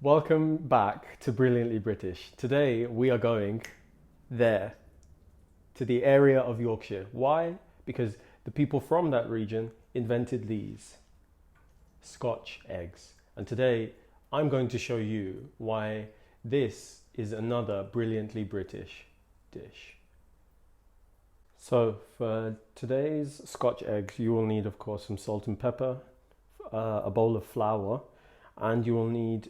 Welcome back to Brilliantly British. Today we are going there, to the area of Yorkshire. Why? Because the people from that region invented these Scotch eggs. And today I'm going to show you why this is another brilliantly British dish. So for today's Scotch eggs, you will need, of course, some salt and pepper, a bowl of flour, and you will need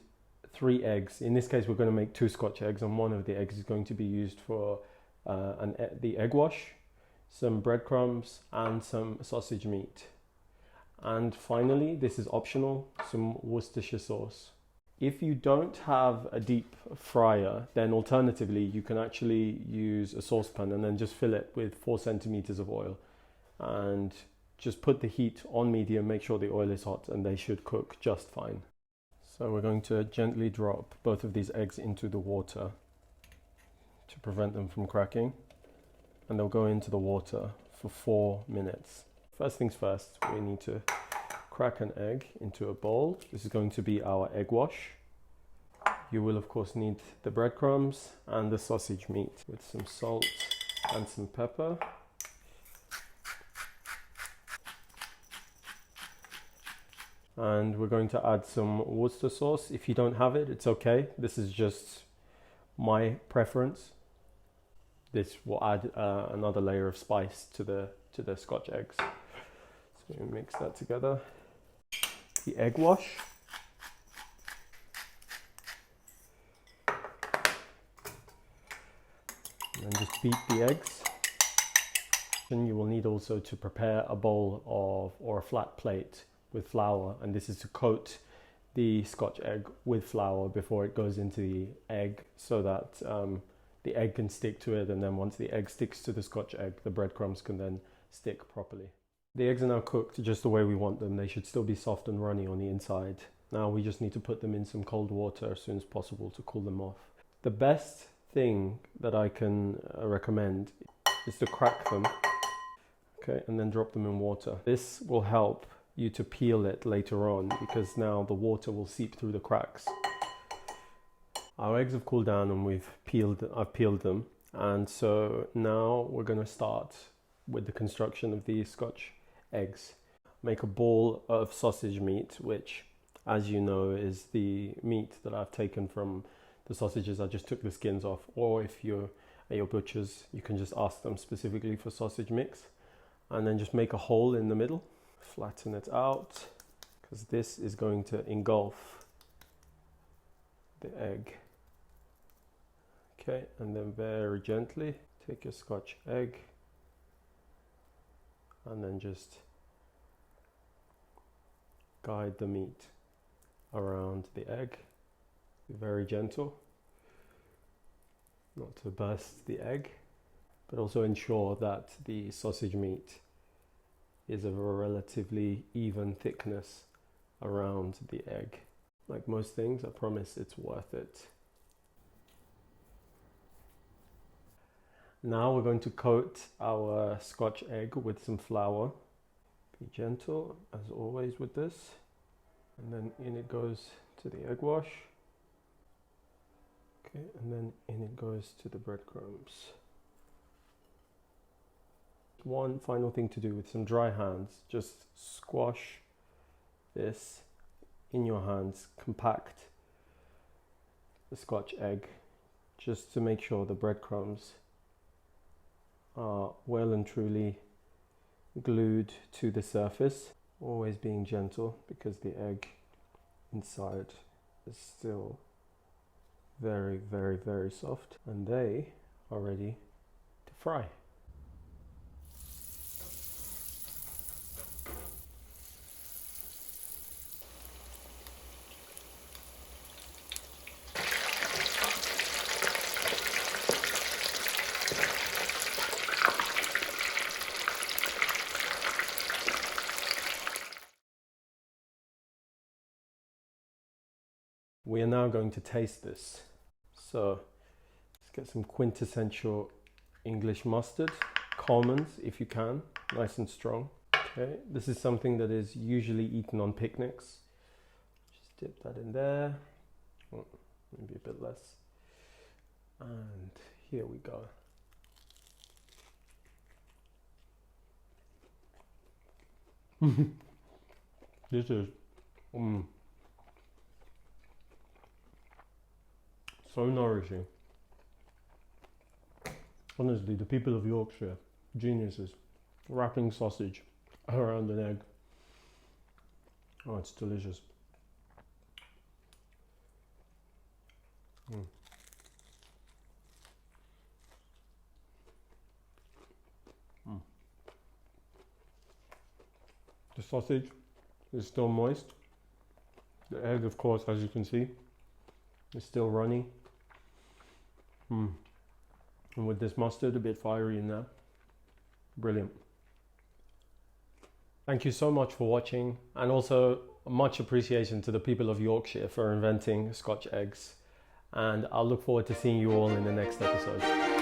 3 eggs. In this case, we're going to make 2 Scotch eggs, and one of the eggs is going to be used for the egg wash, some breadcrumbs, and some sausage meat. And finally, this is optional, some Worcestershire sauce. If you don't have a deep fryer, then alternatively, you can actually use a saucepan and then just fill it with 4 centimeters of oil. And just put the heat on medium, make sure the oil is hot, and they should cook just fine. So we're going to gently drop both of these eggs into the water to prevent them from cracking. And they'll go into the water for 4 minutes. First things first, we need to crack an egg into a bowl. This is going to be our egg wash. You will of course need the breadcrumbs and the sausage meat with some salt and some pepper. And we're going to add some Worcester sauce. If you don't have it, it's okay. This is just my preference. This will add another layer of spice to the Scotch eggs. So we mix that together. The egg wash. And then just beat the eggs. Then you will need also to prepare a bowl of, or a flat plate with flour, and this is to coat the Scotch egg with flour before it goes into the egg, so that the egg can stick to it, and then once the egg sticks to the Scotch egg, the breadcrumbs can then stick properly. The eggs are now cooked just the way we want them. They should still be soft and runny on the inside. Now we just need to put them in some cold water as soon as possible to cool them off. The best thing that I can recommend is to crack them, okay, and then drop them in water. This will help you to peel it later on, because now the water will seep through the cracks. Our eggs have cooled down and I've peeled them, and so now we're going to start with the construction of the Scotch eggs. Make a ball of sausage meat, which, as you know, is the meat that I've taken from the sausages. I just took the skins off, or if you're at your butcher's, you can just ask them specifically for sausage mix, and then just make a hole in the middle. Flatten it out, because this is going to engulf the egg. Okay, and then very gently take your Scotch egg and then just guide the meat around the egg. Be very gentle, not to burst the egg, but also ensure that the sausage meat is of a relatively even thickness around the egg. Like most things, I promise it's worth it. Now we're going to coat our Scotch egg with some flour. Be gentle as always with this. And then in it goes to the egg wash. Okay, and then in it goes to the breadcrumbs. One final thing to do with some dry hands, just squash this in your hands, compact the Scotch egg, just to make sure the breadcrumbs are well and truly glued to the surface. Always being gentle, because the egg inside is still very, very, very soft, and they are ready to fry. We are now going to taste this. So let's get some quintessential English mustard, Coleman's if you can, nice and strong. Okay, this is something that is usually eaten on picnics. Just dip that in there. Oh, maybe a bit less. And here we go. This is so nourishing. Honestly, the people of Yorkshire, geniuses. Wrapping sausage around an egg. Oh, it's delicious. The sausage is still moist. The egg, of course, as you can see, is still runny. And with this mustard, a bit fiery in there. Brilliant. Thank you so much for watching, and also much appreciation to the people of Yorkshire for inventing Scotch eggs. And I'll look forward to seeing you all in the next episode.